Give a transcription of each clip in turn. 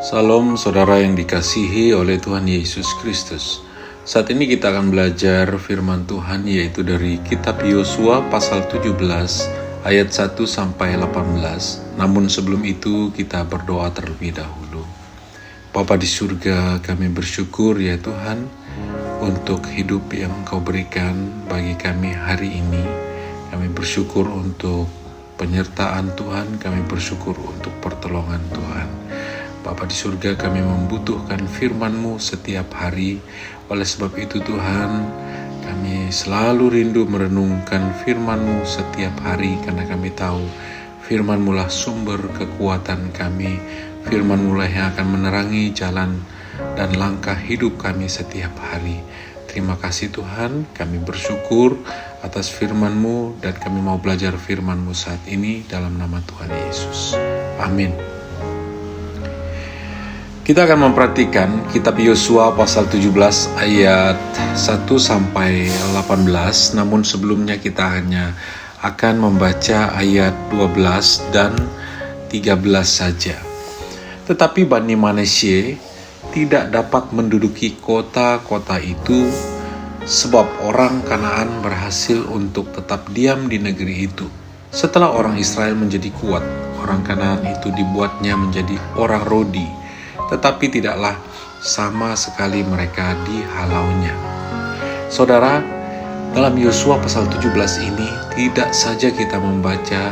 Salam saudara yang dikasihi oleh Tuhan Yesus Kristus. Saat ini kita akan belajar firman Tuhan yaitu dari kitab Yosua pasal 17 ayat 1 sampai 18. Namun sebelum itu kita berdoa terlebih dahulu. Bapa di surga, kami bersyukur ya Tuhan untuk hidup yang Engkau berikan bagi kami hari ini. Kami bersyukur untuk penyertaan Tuhan, kami bersyukur untuk pertolongan Tuhan. Bapa di surga, kami membutuhkan firman-Mu setiap hari. Oleh sebab itu Tuhan, kami selalu rindu merenungkan firman-Mu setiap hari, karena kami tahu firman-Mu lah sumber kekuatan kami. Firman-Mu lah yang akan menerangi jalan dan langkah hidup kami setiap hari. Terima kasih Tuhan, kami bersyukur atas firman-Mu dan kami mau belajar firman-Mu saat ini dalam nama Tuhan Yesus. Amin. Kita akan memperhatikan kitab Yosua pasal 17 ayat 1 sampai 18. Namun sebelumnya kita hanya akan membaca ayat 12 dan 13 saja. Tetapi Bani Manasye tidak dapat menduduki kota-kota itu, sebab orang Kanaan berhasil untuk tetap diam di negeri itu. Setelah orang Israel menjadi kuat, orang Kanaan itu dibuatnya menjadi orang Rodi, tetapi tidaklah sama sekali mereka dihalaunya. Saudara, dalam Yosua pasal 17 ini tidak saja kita membaca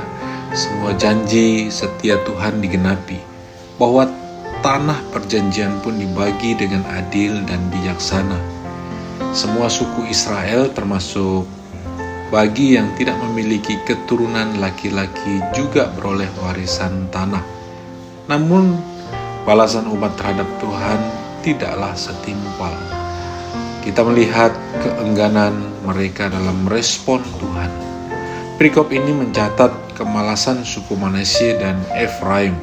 semua janji setia Tuhan digenapi, bahwa tanah perjanjian pun dibagi dengan adil dan bijaksana. Semua suku Israel termasuk bagi yang tidak memiliki keturunan laki-laki juga beroleh warisan tanah. Namun balasan umat terhadap Tuhan tidaklah setimpal. Kita melihat keengganan mereka dalam merespon Tuhan. Perikop ini mencatat kemalasan suku Manasye dan Efraim,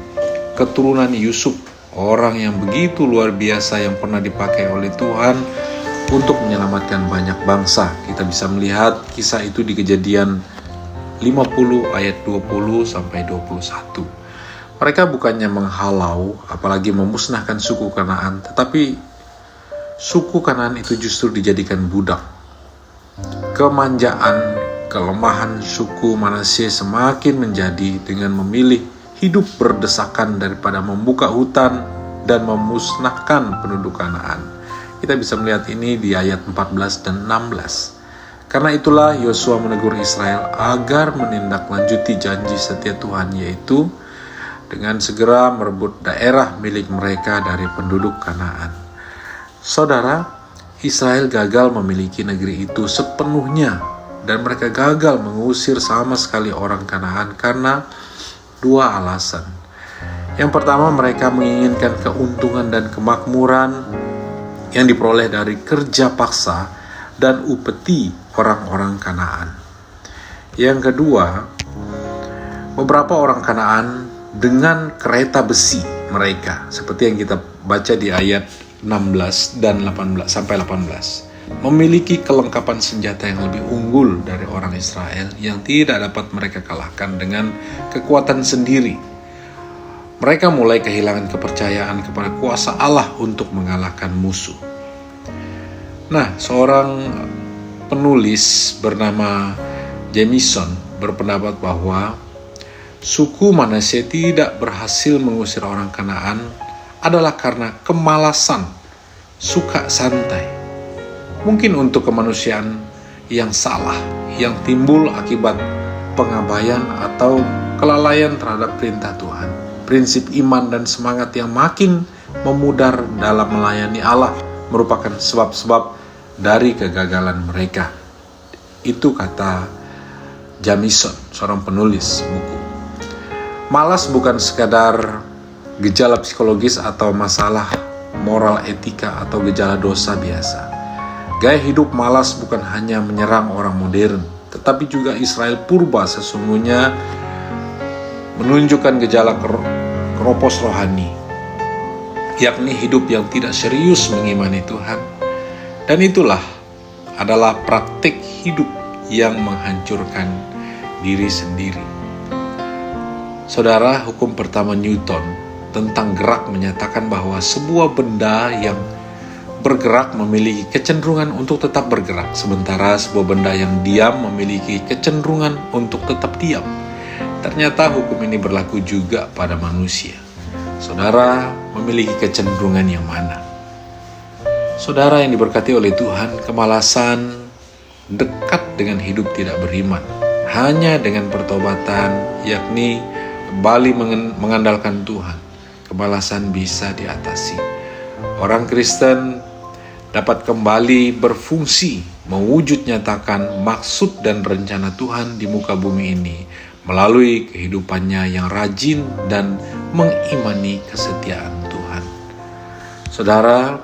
keturunan Yusuf, orang yang begitu luar biasa yang pernah dipakai oleh Tuhan untuk menyelamatkan banyak bangsa. Kita bisa melihat kisah itu di Kejadian 50 ayat 20 sampai 21. Mereka bukannya menghalau, apalagi memusnahkan suku Kanaan, tetapi suku Kanaan itu justru dijadikan budak. Kemanjaan, kelemahan suku Manasye semakin menjadi dengan memilih hidup berdesakan daripada membuka hutan dan memusnahkan penduduk Kanaan. Kita bisa melihat ini di ayat 14 dan 16. Karena itulah Yosua menegur Israel agar menindaklanjuti janji setia Tuhan, yaitu dengan segera merebut daerah milik mereka dari penduduk Kanaan. Saudara, Israel gagal memiliki negeri itu sepenuhnya, dan mereka gagal mengusir sama sekali orang Kanaan karena dua alasan. Yang pertama, mereka menginginkan keuntungan dan kemakmuran yang diperoleh dari kerja paksa dan upeti orang-orang Kanaan. Yang kedua, beberapa orang Kanaan dengan kereta besi mereka, seperti yang kita baca di ayat 16 dan 18 sampai 18, memiliki kelengkapan senjata yang lebih unggul dari orang Israel yang tidak dapat mereka kalahkan dengan kekuatan sendiri. Mereka mulai kehilangan kepercayaan kepada kuasa Allah untuk mengalahkan musuh. Nah, seorang penulis bernama Jamison berpendapat bahwa suku Manasye tidak berhasil mengusir orang Kanaan adalah karena kemalasan, suka santai. Mungkin untuk kemanusiaan yang salah, yang timbul akibat pengabaian atau kelalaian terhadap perintah Tuhan. Prinsip iman dan semangat yang makin memudar dalam melayani Allah merupakan sebab-sebab dari kegagalan mereka. Itu kata Jamison, seorang penulis buku. Malas bukan sekadar gejala psikologis atau masalah moral etika atau gejala dosa biasa. Gaya hidup malas bukan hanya menyerang orang modern, tetapi juga Israel purba sesungguhnya menunjukkan gejala keropos rohani, yakni hidup yang tidak serius mengimani Tuhan. Dan itulah adalah praktik hidup yang menghancurkan diri sendiri. Saudara, hukum pertama Newton tentang gerak menyatakan bahwa sebuah benda yang bergerak memiliki kecenderungan untuk tetap bergerak, sementara sebuah benda yang diam memiliki kecenderungan untuk tetap diam. Ternyata hukum ini berlaku juga pada manusia. Saudara memiliki kecenderungan yang mana? Saudara yang diberkati oleh Tuhan, kemalasan dekat dengan hidup tidak beriman. Hanya dengan pertobatan, yakni kembali mengandalkan Tuhan, kemalasan bisa diatasi. Orang Kristen dapat kembali berfungsi, mewujud nyatakan maksud dan rencana Tuhan di muka bumi ini melalui kehidupannya yang rajin dan mengimani kesetiaan Tuhan. Saudara,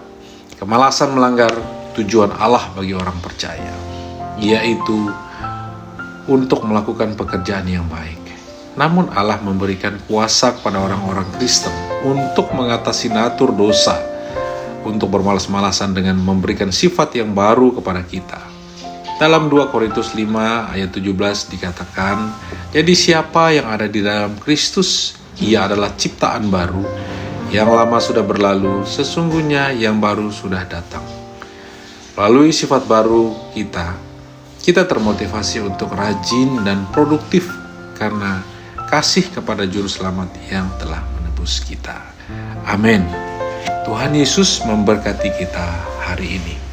kemalasan melanggar tujuan Allah bagi orang percaya, yaitu untuk melakukan pekerjaan yang baik. Namun Allah memberikan kuasa kepada orang-orang Kristen untuk mengatasi natur dosa, untuk bermalas-malasan dengan memberikan sifat yang baru kepada kita. Dalam 2 Korintus 5 ayat 17 dikatakan, jadi siapa yang ada di dalam Kristus, ia adalah ciptaan baru, yang lama sudah berlalu, sesungguhnya yang baru sudah datang. Melalui sifat baru kita termotivasi untuk rajin dan produktif karena kasih kepada Juru Selamat yang telah menebus kita. Amin. Tuhan Yesus memberkati kita hari ini.